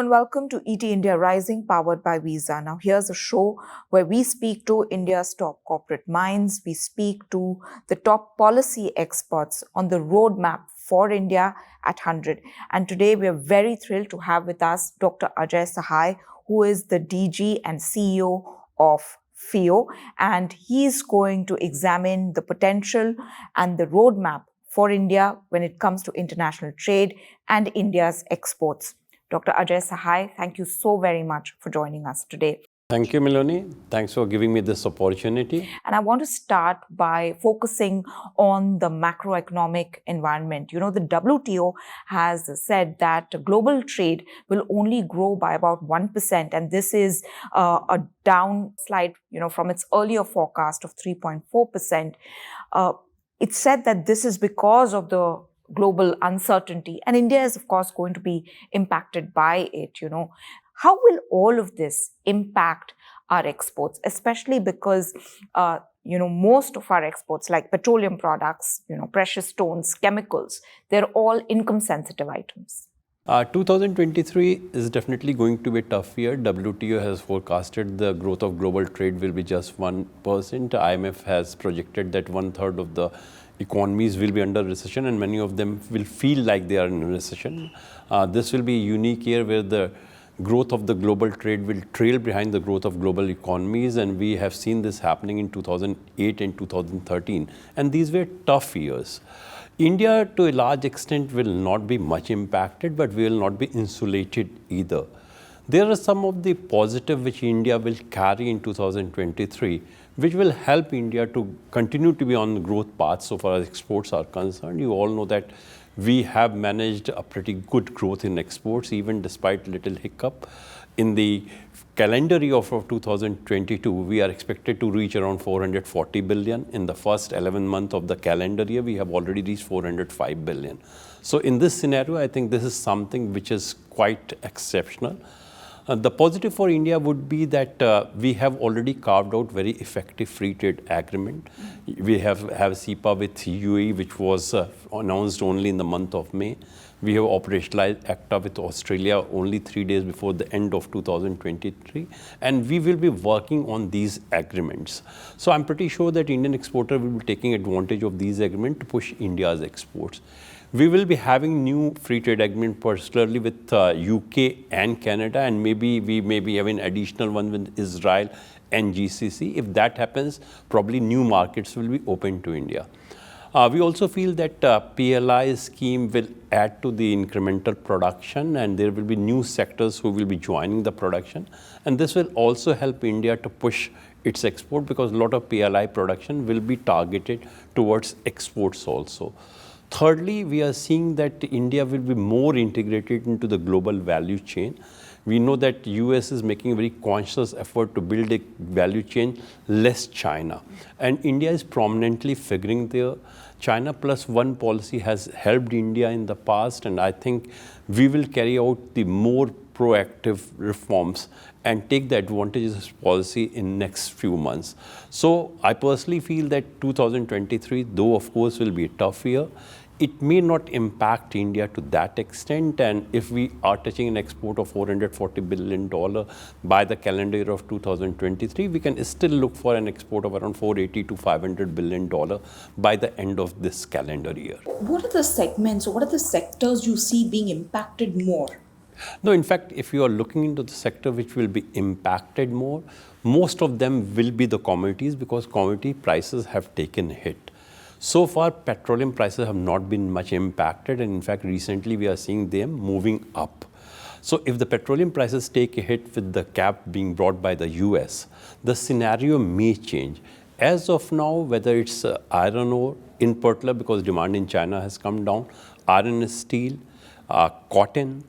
and welcome to ET India Rising, powered by Visa. Now, here's a show where we speak to India's top corporate minds. We speak to the top policy experts on the roadmap for India at 100. And today, we are very thrilled to have with us Dr. Ajay Sahai, who is the DG and CEO of FIEO, and he's going to examine the potential and the roadmap for India when it comes to international trade and India's exports. Dr. Ajay Sahai, thank you so very much for joining us today. Thank you, Miloni. Thanks for giving me this opportunity. And I want to start by focusing on the macroeconomic environment. You know, the WTO has said that global trade will only grow by about 1%, and this is a downslide, from its earlier forecast of 3.4%. It said that this is because of the global uncertainty, and India is, of course, going to be impacted by it. How will all of this impact our exports, especially because most of our exports, like petroleum products, precious stones, chemicals, they're all income sensitive items? 2023 is definitely going to be a tough year. WTO has forecasted the growth of global trade will be just 1%. IMF has projected that 1/3 of the economies will be under recession, and many of them will feel like they are in a recession. This will be a unique year where the growth of the global trade will trail behind the growth of global economies, and we have seen this happening in 2008 and 2013. And these were tough years. India, to a large extent, will not be much impacted, but we will not be insulated either. There are some of the positive which India will carry in 2023, which will help India to continue to be on the growth path so far as exports are concerned. You all know that we have managed a pretty good growth in exports, even despite little hiccup. In the calendar year of 2022, we are expected to reach around 440 billion. In the first 11 months of the calendar year, we have already reached 405 billion. So in this scenario, I think this is something which is quite exceptional. The positive for India would be that we have already carved out very effective free trade agreement. We have CEPA with UAE, which was announced only in the month of May. We have operationalized ACTA with Australia only 3 days before the end of 2023. And we will be working on these agreements. So I'm pretty sure that Indian exporter will be taking advantage of these agreements to push India's exports. We will be having new free trade agreement, particularly with UK and Canada, and we may be having additional one with Israel and GCC. If that happens, probably new markets will be open to India. We also feel that PLI scheme will add to the incremental production, and there will be new sectors who will be joining the production. And this will also help India to push its export, because a lot of PLI production will be targeted towards exports also. Thirdly, we are seeing that India will be more integrated into the global value chain. We know that US is making a very conscious effort to build a value chain, less China. And India is prominently figuring there. China Plus One policy has helped India in the past, and I think we will carry out the more proactive reforms and take the advantages of this policy in next few months. So I personally feel that 2023, though of course will be a tough year, it may not impact India to that extent. And if we are touching an export of $440 billion by the calendar year of 2023, we can still look for an export of around $480 to $500 billion by the end of this calendar year. What are the segments, or what are the sectors you see being impacted more? No, in fact, if you are looking into the sector which will be impacted more, most of them will be the commodities, because commodity prices have taken a hit. So far, petroleum prices have not been much impacted, and in fact, recently we are seeing them moving up. So if the petroleum prices take a hit with the cap being brought by the US, the scenario may change. As of now, whether it's iron ore in particular, because demand in China has come down, iron and steel, cotton,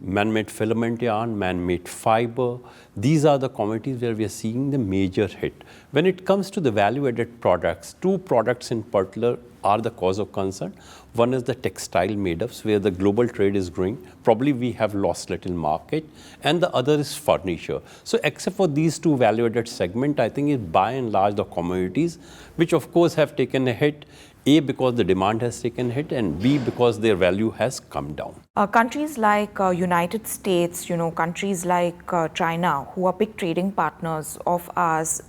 man-made filament yarn, man-made fiber. These are the commodities where we are seeing the major hit. When it comes to the value-added products, two products in particular are the cause of concern. One is the textile made-ups, where the global trade is growing. Probably we have lost little market. And the other is furniture. So except for these two value-added segment, I think it's by and large the commodities, which of course have taken a hit. A, because the demand has taken hit, and B, because their value has come down. Countries like United States, countries like China, who are big trading partners of ours,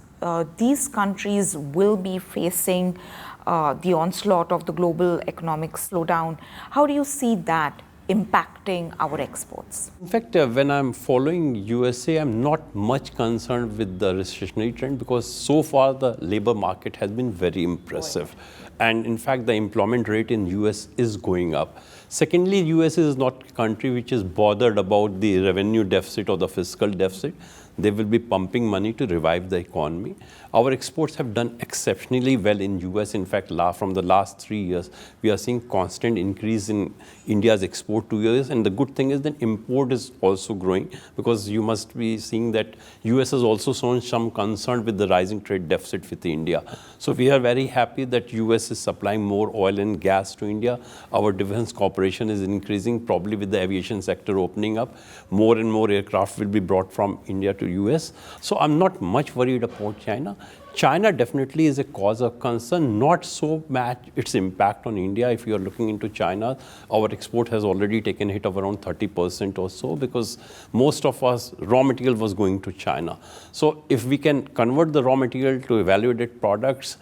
these countries will be facing the onslaught of the global economic slowdown. How do you see that impacting our exports? In fact, when I'm following USA, I'm not much concerned with the recessionary trend because so far the labor market has been very impressive. And in fact, the employment rate in US is going up. Secondly, US is not a country which is bothered about the revenue deficit or the fiscal deficit. They will be pumping money to revive the economy. Our exports have done exceptionally well in US. In fact, from the last 3 years, we are seeing constant increase in India's export to US. And the good thing is that import is also growing because you must be seeing that US has also shown some concern with the rising trade deficit with India. So we are very happy that US is supplying more oil and gas to India. Our defense cooperation is increasing, probably with the aviation sector opening up. More and more aircraft will be brought from India to US. So I'm not much worried about China. China definitely is a cause of concern, not so much its impact on India. If you are looking into China, our export has already taken a hit of around 30% or so because most of us raw material was going to China. So if we can convert the raw material to evaluated products,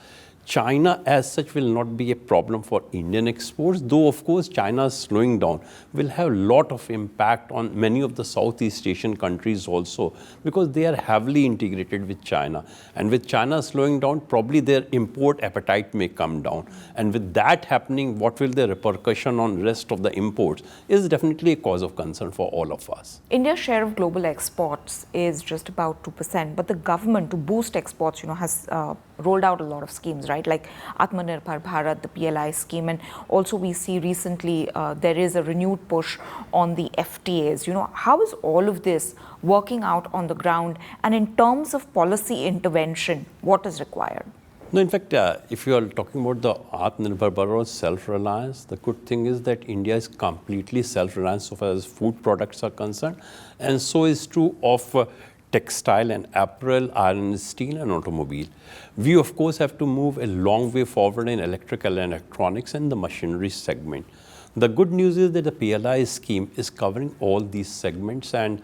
China as such will not be a problem for Indian exports, though of course China's slowing down will have a lot of impact on many of the Southeast Asian countries also because they are heavily integrated with China. And with China slowing down, probably their import appetite may come down. And with that happening, what will the repercussion on rest of the imports is definitely a cause of concern for all of us. India's share of global exports is just about 2%, but the government, to boost exports, has rolled out a lot of schemes, right? Like AtmaNirbhar Bharat, the PLI scheme, and also we see recently there is a renewed push on the FTAs. How is all of this working out on the ground? And in terms of policy intervention, what is required? No, in fact, if you are talking about the AtmaNirbhar Bharat self-reliance, the good thing is that India is completely self-reliant so far as food products are concerned, and so is true of textile and apparel, iron and steel, and automobile. We, of course, have to move a long way forward in electrical and electronics and the machinery segment. The good news is that the PLI scheme is covering all these segments, and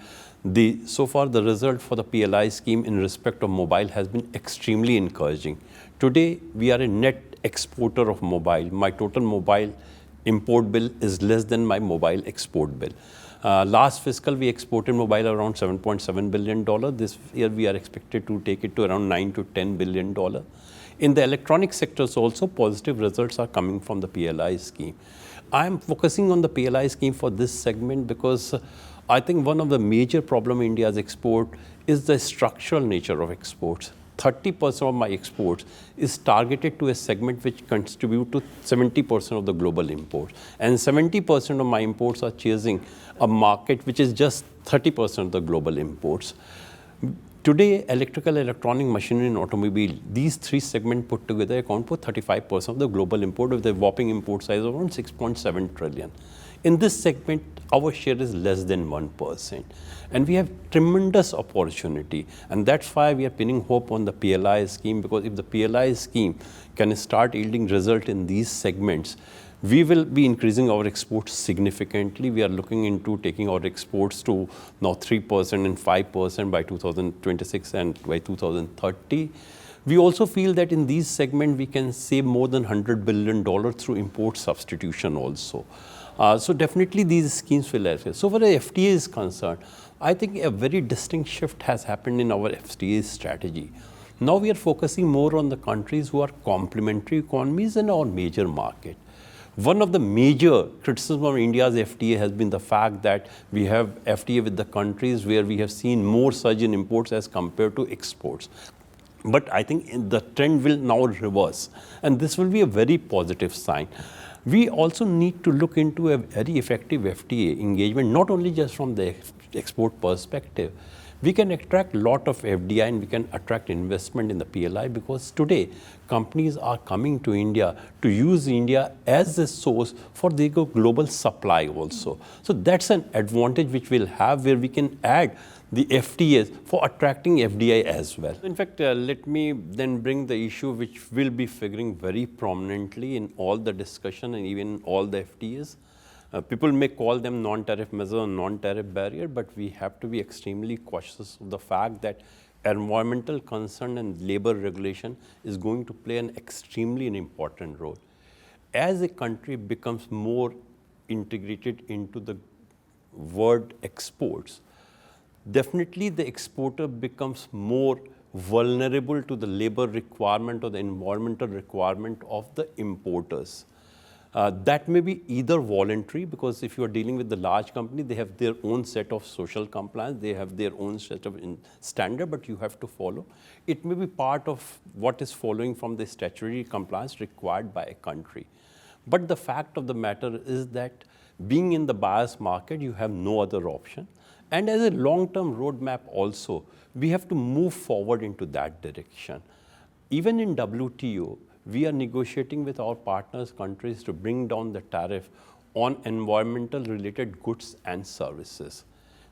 so far the result for the PLI scheme in respect of mobile has been extremely encouraging. Today, we are a net exporter of mobile. My total mobile import bill is less than my mobile export bill. Last fiscal, we exported mobile around $7.7 billion. This year, we are expected to take it to around $9 to $10 billion. In the electronic sectors also, positive results are coming from the PLI scheme. I am focusing on the PLI scheme for this segment because I think one of the major problems in India's export is the structural nature of exports. 30% of my exports is targeted to a segment which contribute to 70% of the global imports. And 70% of my imports are chasing a market which is just 30% of the global imports. Today, electrical, electronic, machinery, and automobile, these three segments put together account for 35% of the global import with a whopping import size of around 6.7 trillion. In this segment, our share is less than 1%. And we have tremendous opportunity. And that's why we are pinning hope on the PLI scheme, because if the PLI scheme can start yielding result in these segments, we will be increasing our exports significantly. We are looking into taking our exports to now 3% and 5% by 2026 and by 2030. We also feel that in these segments, we can save more than $100 billion through import substitution also. So definitely these schemes will help. So far as FTA is concerned, I think a very distinct shift has happened in our FTA strategy. Now we are focusing more on the countries who are complementary economies in our major market. One of the major criticisms of India's FTA has been the fact that we have FTA with the countries where we have seen more surge in imports as compared to exports. But I think the trend will now reverse, and this will be a very positive sign. We also need to look into a very effective FTA engagement, not only just from the export perspective. we can attract a lot of FDI and we can attract investment in the PLI, because today companies are coming to India to use India as a source for their global supply also. So that's an advantage which we'll have, where we can add the FTAs for attracting FDI as well. In fact, let me then bring the issue which will be figuring very prominently in all the discussion and even all the FTAs. People may call them non-tariff measure or non-tariff barrier, but we have to be extremely cautious of the fact that environmental concern and labor regulation is going to play an extremely important role. As a country becomes more integrated into the world exports, definitely the exporter becomes more vulnerable to the labor requirement or the environmental requirement of the importers. That may be either voluntary, because if you are dealing with the large company, they have their own set of social compliance, they have their own set of standard, but you have to follow. It may be part of what is following from the statutory compliance required by a country. But the fact of the matter is that being in the buyer's market, you have no other option. And as a long-term roadmap also, we have to move forward into that direction. Even in WTO, we are negotiating with our partners countries to bring down the tariff on environmental related goods and services.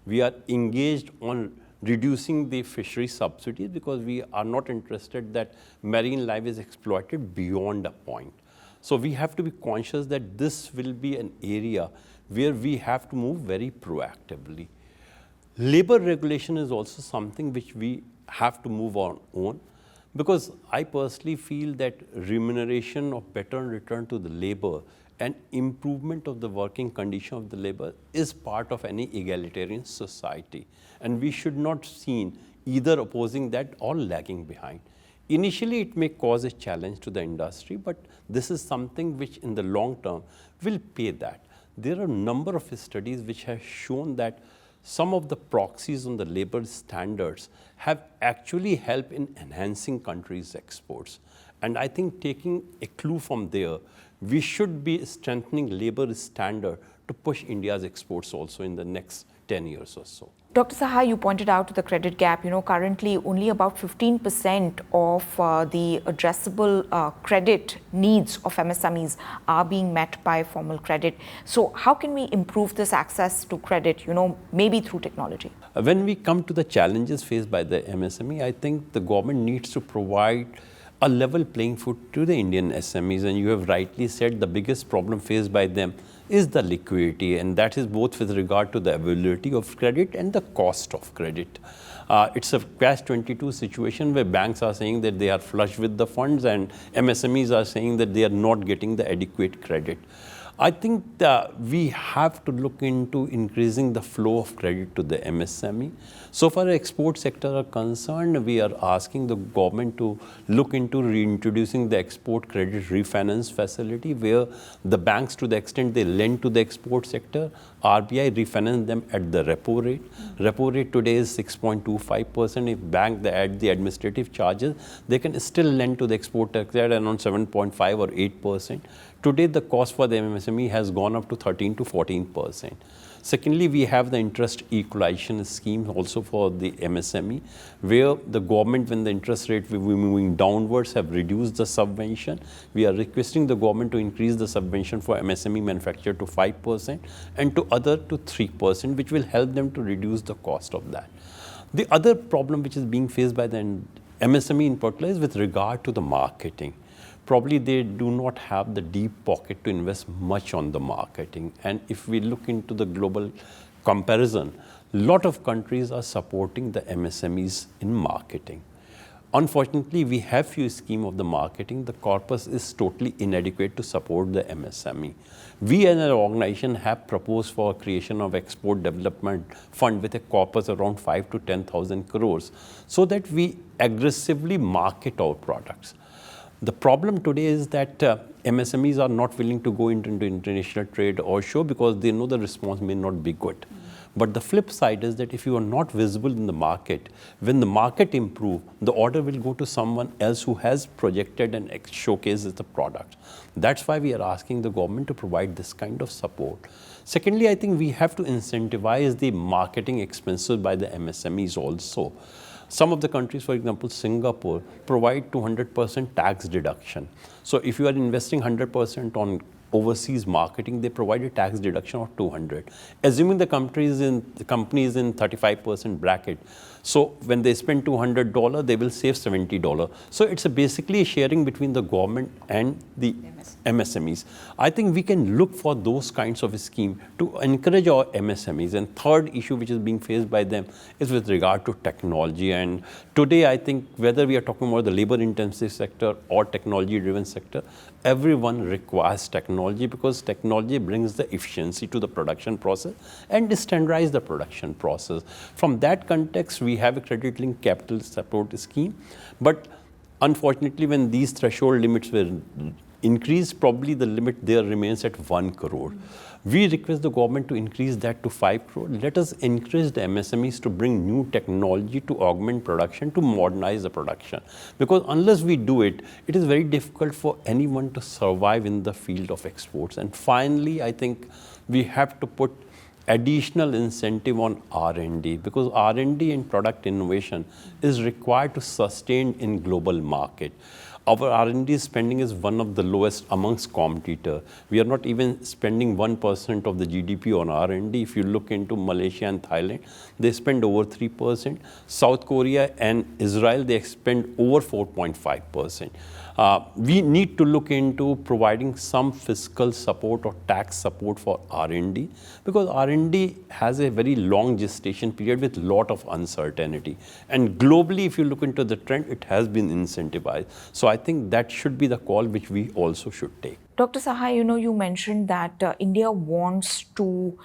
We are engaged on reducing the fishery subsidies, because we are not interested that marine life is exploited beyond a point. So we have to be conscious that this will be an area where we have to move very proactively. Labor regulation is also something which we have to move on, because I personally feel that remuneration of better return to the labor and improvement of the working condition of the labor is part of any egalitarian society. And we should not see either opposing that or lagging behind. Initially, it may cause a challenge to the industry, but this is something which in the long term will pay that. There are a number of studies which have shown that some of the proxies on the labor standards have actually helped in enhancing countries' exports. And I think taking a clue from there, we should be strengthening labor standard to push India's exports also in the next 10 years or so. Dr. Sahai, you pointed out the credit gap. Currently only about 15% of the addressable credit needs of MSMEs are being met by formal credit. So how can we improve this access to credit, maybe through technology? When we come to the challenges faced by the MSME, I think the government needs to provide a level playing field to the Indian SMEs. And you have rightly said the biggest problem faced by them is the liquidity, and that is both with regard to the availability of credit and the cost of credit. It's a catch-22 situation where banks are saying that they are flush with the funds and MSMEs are saying that they are not getting the adequate credit. I think we have to look into increasing the flow of credit to the MSME. So far as export sector are concerned, we are asking the government to look into reintroducing the export credit refinance facility, where the banks, to the extent they lend to the export sector, RBI refinance them at the repo rate. Repo rate today is 6.25%. If bank they add the administrative charges, they can still lend to the export sector at around 7.5 or 8%. Today, the cost for the MSME has gone up to 13 to 14%. Secondly, we have the interest equalization scheme also for the MSME, where the government, when the interest rate will be moving downwards, have reduced the subvention. We are requesting the government to increase the subvention for MSME manufacturer to 5% and to other to 3%, which will help them to reduce the cost of that. The other problem which is being faced by the MSME in particular is with regard to the marketing. Probably they do not have the deep pocket to invest much on the marketing. And if we look into the global comparison, a lot of countries are supporting the MSMEs in marketing. Unfortunately, we have few schemes of the marketing. The corpus is totally inadequate to support the MSME. We as an organization have proposed for creation of export development fund with a corpus around 5 to 10,000 crores so that we aggressively market our products. The problem today is that MSMEs are not willing to go into international trade or show because they know the response may not be good. But the flip side is that if you are not visible in the market, when the market improves, the order will go to someone else who has projected and showcases the product. That's why we are asking the government to provide this kind of support. Secondly, I think we have to incentivize the marketing expenses by the MSMEs also. Some of the countries, for example, Singapore, provide 200% tax deduction. So if you are investing 100% on overseas marketing, they provide a tax deduction of 200. Assuming the company is in 35% bracket, so when they spend $200, they will save $70. So it's basically a sharing between the government and the MSMEs. I think we can look for those kinds of a scheme to encourage our MSMEs. And third issue which is being faced by them is with regard to technology. And today, I think whether we are talking about the labor-intensive sector or technology-driven sector, everyone requires technology because technology brings the efficiency to the production process and standardize the production process. From that context, we have a credit-linked capital support scheme. But unfortunately, when these threshold limits were increased, probably the limit there remains at 1 crore. We request the government to increase that to 5 crore. Let us encourage the MSMEs to bring new technology to augment production, to modernize the production. Because unless we do it, it is very difficult for anyone to survive in the field of exports. And finally, I think we have to put additional incentive on R&D, because R&D and product innovation is required to sustain in global market. Our R&D spending is one of the lowest amongst competitors. We are not even spending 1% of the GDP on R&D. If you look into Malaysia and Thailand, they spend over 3%. South Korea and Israel, they spend over 4.5%. We need to look into providing some fiscal support or tax support for R&D, because R&D has a very long gestation period with a lot of uncertainty. And globally, if you look into the trend, it has been incentivized. So I think that should be the call which we also should take. Dr. Sahai, you mentioned that India wants to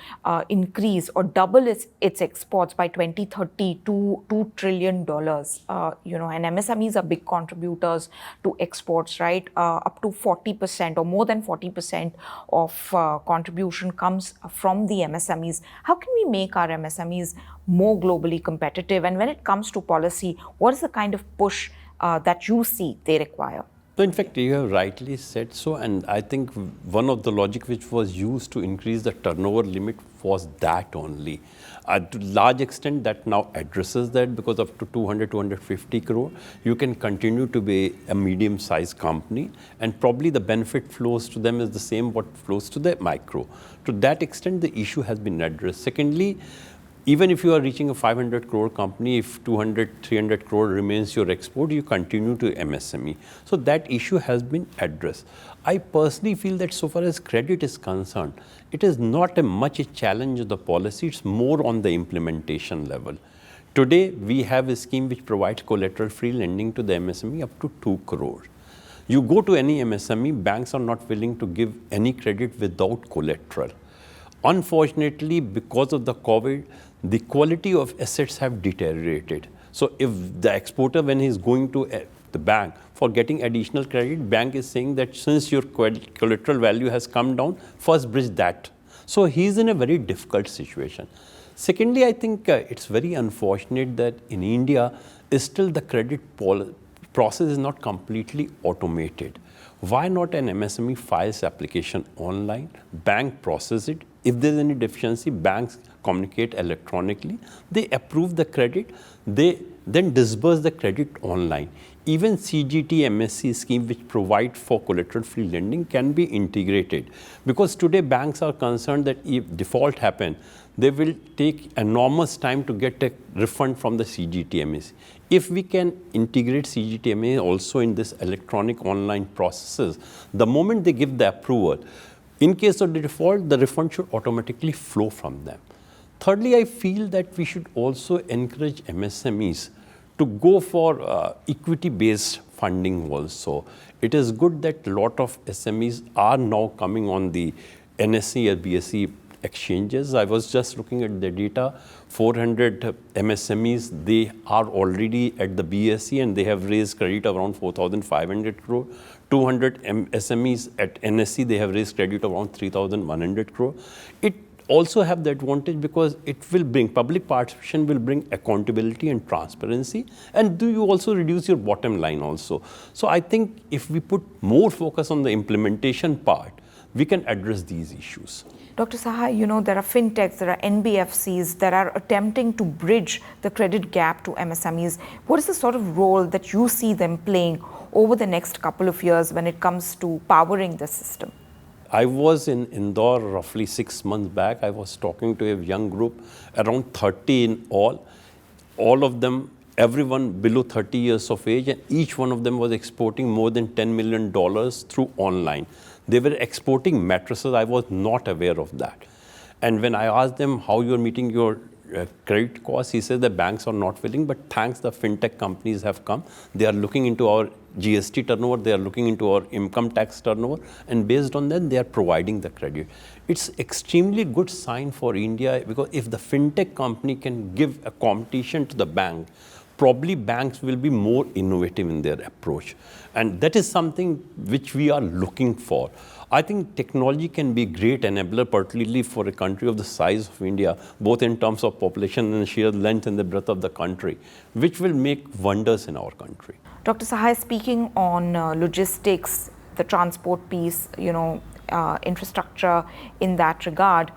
increase or double its exports by 2030 to $2 trillion. And MSMEs are big contributors to exports, right? Up to 40% or more than 40% of contribution comes from the MSMEs. How can we make our MSMEs more globally competitive? And when it comes to policy, what is the kind of push that you see they require? So in fact, you have rightly said so, and I think one of the logic which was used to increase the turnover limit was that only. To large extent, that now addresses that, because up to 200, 250 crore, you can continue to be a medium-sized company, and probably the benefit flows to them is the same what flows to the micro. To that extent, the issue has been addressed. Secondly, even if you are reaching a 500 crore company, if 200, 300 crore remains your export, you continue to MSME. So that issue has been addressed. I personally feel that so far as credit is concerned, it is not much a challenge of the policy, it's more on the implementation level. Today, we have a scheme which provides collateral-free lending to the MSME up to 2 crore. You go to any MSME, banks are not willing to give any credit without collateral. Unfortunately, because of the COVID, the quality of assets have deteriorated. So if the exporter, when he's going to the bank for getting additional credit, bank is saying that since your collateral value has come down, first bridge that. So he's in a very difficult situation. Secondly, I think it's very unfortunate that in India, still the credit process is not completely automated. Why not an MSME files application online, bank process it. If there's any deficiency, banks communicate electronically. They approve the credit. They then disburse the credit online. Even CGT MSC scheme, which provide for collateral-free lending, can be integrated. Because today banks are concerned that if default happen, they will take enormous time to get a refund from the CGTMA. If we can integrate CGTMA also in this electronic online processes, the moment they give the approval, in case of the default, the refund should automatically flow from them. Thirdly, I feel that we should also encourage MSMEs to go for equity-based funding also. It is good that a lot of SMEs are now coming on the NSE or BSE exchanges. I was just looking at the data, 400 MSMEs, they are already at the BSE and they have raised credit around 4,500 crore. 200 SMEs at NSE, they have raised credit around 3,100 crore. It also have the advantage because it will bring, public participation will bring accountability and transparency, and do you also reduce your bottom line also. So I think if we put more focus on the implementation part, we can address these issues. Dr. Sahai, there are fintechs, there are NBFCs that are attempting to bridge the credit gap to MSMEs. What is the sort of role that you see them playing over the next couple of years when it comes to powering the system? I was in Indore roughly 6 months back. I was talking to a young group, around 30 in all of them, everyone below 30 years of age, and each one of them was exporting more than $10 million through online. They were exporting mattresses. I was not aware of that. And when I asked them how you're meeting your credit costs, he said the banks are not willing, but thanks the fintech companies have come. They are looking into our GST turnover, they are looking into our income tax turnover, and based on that, they are providing the credit. It's extremely good sign for India, because if the fintech company can give a competition to the bank, probably banks will be more innovative in their approach. And that is something which we are looking for. I think technology can be a great enabler, particularly for a country of the size of India, both in terms of population and sheer length and the breadth of the country, which will make wonders in our country. Dr. Sahai, speaking on logistics, the transport piece, infrastructure in that regard,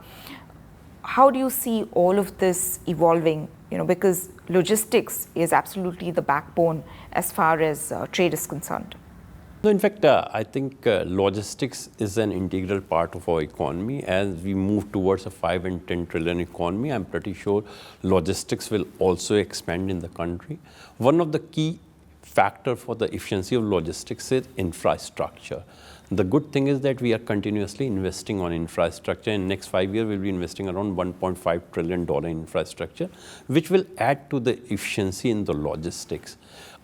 how do you see all of this evolving? Because logistics is absolutely the backbone as far as trade is concerned. So in fact, I think logistics is an integral part of our economy. As we move towards a 5 and 10 trillion economy, I'm pretty sure logistics will also expand in the country. One of the key factors for the efficiency of logistics is infrastructure. The good thing is that we are continuously investing on infrastructure. In the next 5 years, we'll be investing around $1.5 trillion in infrastructure, which will add to the efficiency in the logistics.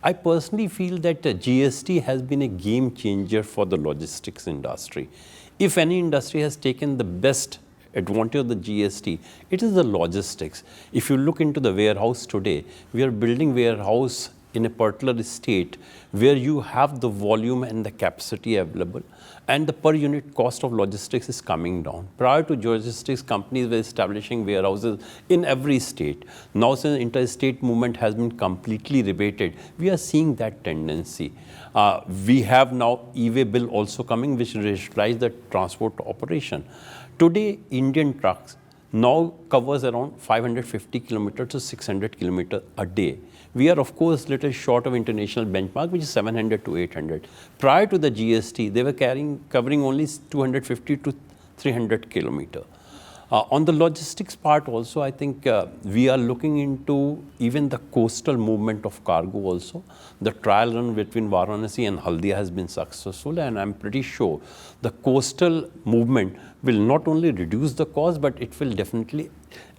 I personally feel that GST has been a game changer for the logistics industry. If any industry has taken the best advantage of the GST, it is the logistics. If you look into the warehouse today, we are building warehouse in a particular state where you have the volume and the capacity available, and the per unit cost of logistics is coming down. Prior to logistics, companies were establishing warehouses in every state. Now, since interstate movement has been completely rebated, we are seeing that tendency. We have now e-way bill also coming, which rationalize the transport operation. Today, Indian trucks now covers around 550 kilometers to 600 kilometers a day. We are, of course, little short of international benchmark, which is 700 to 800. Prior to the GST, they were covering only 250 to 300 kilometers. On the logistics part also, I think we are looking into even the coastal movement of cargo also. The trial run between Varanasi and Haldia has been successful, and I'm pretty sure the coastal movement will not only reduce the cost, but it will definitely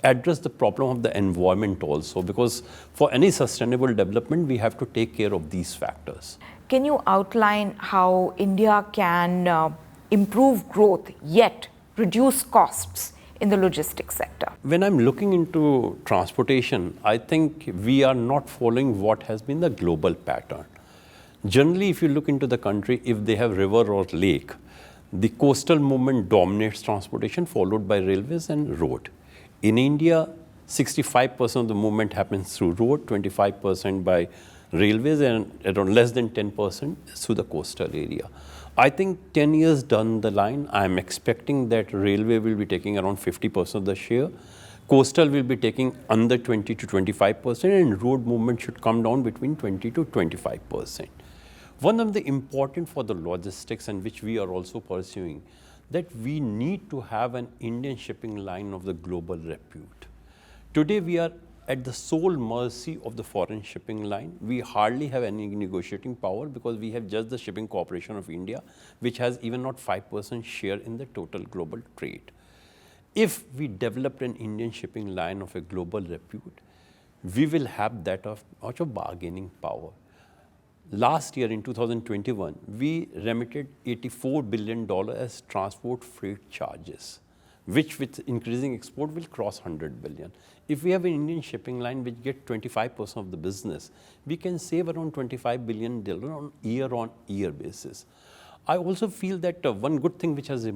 address the problem of the environment also, because for any sustainable development, we have to take care of these factors. Can you outline how India can improve growth yet reduce costs in the logistics sector? When I'm looking into transportation, I think we are not following what has been the global pattern. Generally, if you look into the country, if they have river or lake, the coastal movement dominates transportation, followed by railways and road. In India, 65% of the movement happens through road, 25% by railways, and around less than 10% through the coastal area. I think 10 years down the line, I'm expecting that railway will be taking around 50% of the share. Coastal will be taking under 20 to 25%, and road movement should come down between 20 to 25%. One of the important for the logistics, and which we are also pursuing, that we need to have an Indian shipping line of the global repute. Today, we are at the sole mercy of the foreign shipping line. We hardly have any negotiating power because we have just the Shipping Corporation of India, which has even not 5% share in the total global trade. If we developed an Indian shipping line of a global repute, we will have that much of bargaining power. Last year in 2021, we remitted $84 billion as transport freight charges, which with increasing export will cross 100 billion. If we have an Indian shipping line which gets 25% of the business, we can save around $25 billion on year basis. I also feel that one good thing which has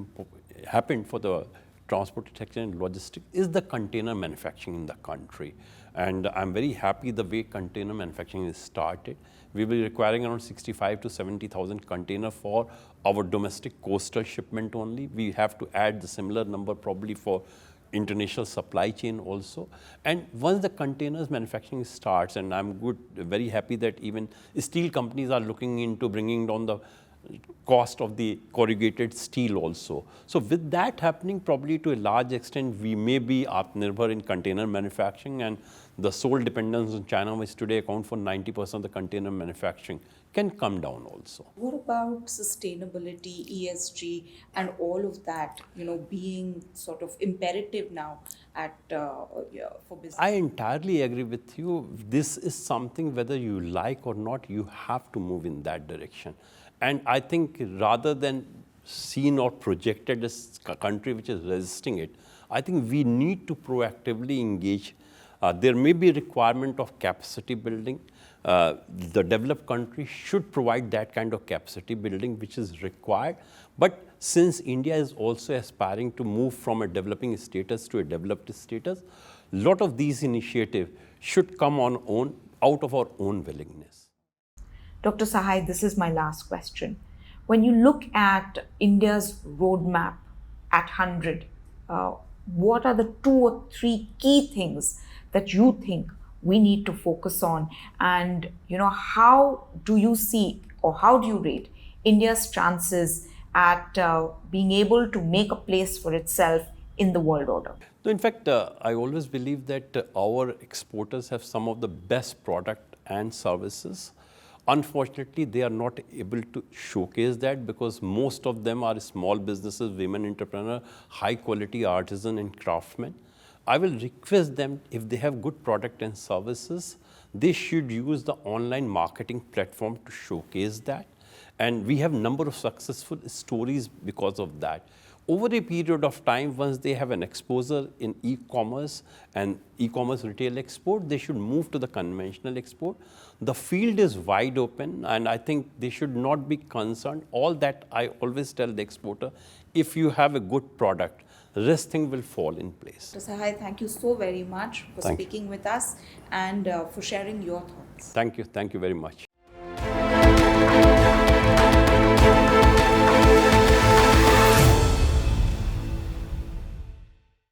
happened for the transport sector and logistics is the container manufacturing in the country. And I'm very happy the way container manufacturing is started. We will be requiring around 65 to 70,000 container for our domestic coastal shipment only. We have to add the similar number probably for international supply chain also. And once the containers manufacturing starts, and I'm very happy that even steel companies are looking into bringing down the cost of the corrugated steel also. So with that happening, probably to a large extent, we may be Atmanirbhar in container manufacturing, and the sole dependence on China, which today account for 90% of the container manufacturing, can come down also. What about sustainability, ESG, and all of that, being sort of imperative now for business? I entirely agree with you. This is something, whether you like or not, you have to move in that direction. And I think rather than seen or projected as a country which is resisting it, I think we need to proactively engage. There may be a requirement of capacity building. The developed country should provide that kind of capacity building which is required. But since India is also aspiring to move from a developing status to a developed status, a lot of these initiatives should come out of our own willingness. Dr. Sahai, this is my last question. When you look at India's roadmap at 100, what are the 2 or 3 key things that you think we need to focus on? And, how do you see, or how do you rate India's chances at being able to make a place for itself in the world order? So in fact, I always believe that our exporters have some of the best product and services. Unfortunately, they are not able to showcase that because most of them are small businesses, women entrepreneurs, high quality artisan and craftsmen. I will request them, if they have good product and services, they should use the online marketing platform to showcase that. And we have number of successful stories because of that. Over a period of time, once they have an exposure in e-commerce and e-commerce retail export, they should move to the conventional export. The field is wide open, and I think they should not be concerned. All that I always tell the exporter, if you have a good product, rest thing will fall in place. Dr. Sahai, thank you so very much for speaking with us and for sharing your thoughts. Thank you very much.